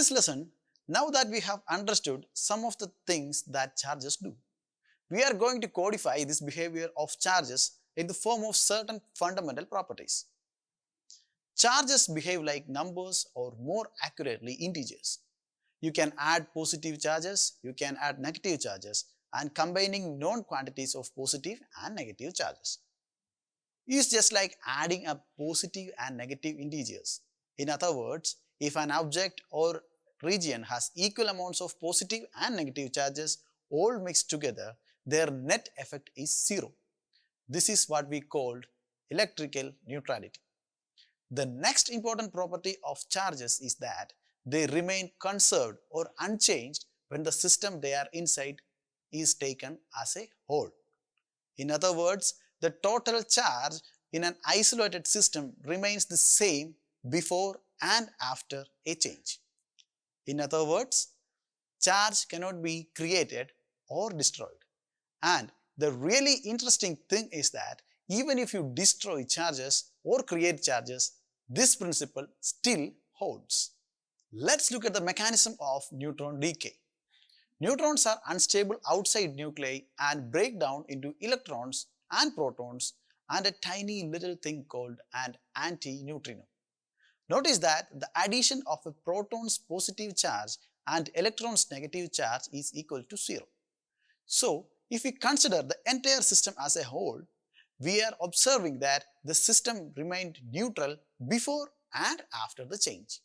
this lesson, now that we have understood some of the things that charges do, we are going to codify this behavior of charges in the form of certain fundamental properties. Charges behave like numbers, or more accurately integers. You can add positive charges, you can add negative charges, and combining known quantities of positive and negative charges is just like adding up positive and negative integers. In other words, if an object or region has equal amounts of positive and negative charges all mixed together, their net effect is zero. This is what we called electrical neutrality. The next important property of charges is that they remain conserved or unchanged when the system they are inside is taken as a whole. In other words, the total charge in an isolated system remains the same before and after a change. In other words, charge cannot be created or destroyed. And the really interesting thing is that even if you destroy charges or create charges, this principle still holds. Let's look at the mechanism of neutron decay. Neutrons are unstable outside nuclei and break down into electrons and protons and a tiny little thing called an antineutrino. Notice that the addition of a proton's positive charge and electron's negative charge is equal to 0. So, if we consider the entire system as a whole, we are observing that the system remained neutral before and after the change.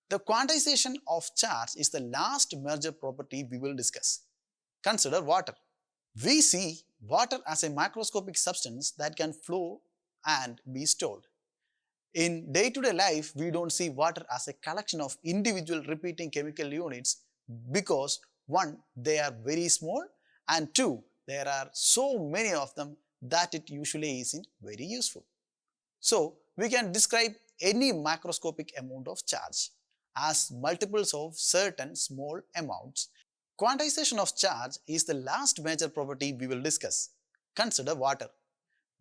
The quantization of charge is the last major property we will discuss. Consider water. We see water as a microscopic substance that can flow and be stored. In day-to-day life, we don't see water as a collection of individual repeating chemical units because 1. They are very small, and 2. There are so many of them that it usually isn't very useful. So, we can describe any microscopic amount of charge as multiples of certain small amounts. Quantization of charge is the last major property we will discuss. Consider water.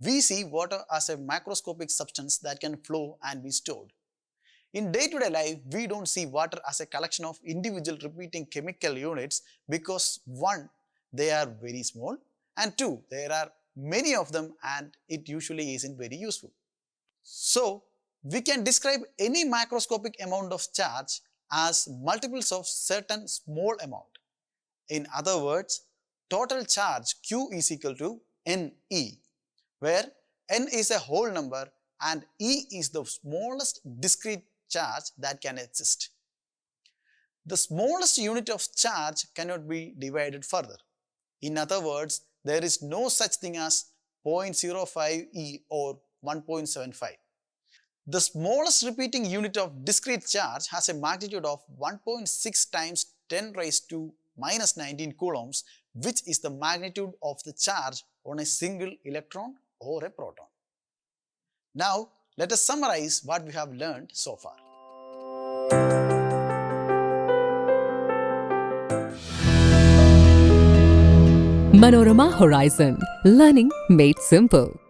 We see water as a microscopic substance that can flow and be stored. In day-to-day life, we don't see water as a collection of individual repeating chemical units because 1. They are very small, and 2. There are many of them and it usually isn't very useful. So, we can describe any microscopic amount of charge as multiples of certain small amount. In other words, total charge Q is equal to NE, where N is a whole number and E is the smallest discrete charge that can exist. The smallest unit of charge cannot be divided further. In other words, there is no such thing as 0.05 E or 1.75. The smallest repeating unit of discrete charge has a magnitude of 1.6 times 10 raised to minus 19 coulombs, which is the magnitude of the charge on a single electron or a proton. Now, let us summarize what we have learned so far. Manorama Horizon. Learning made simple.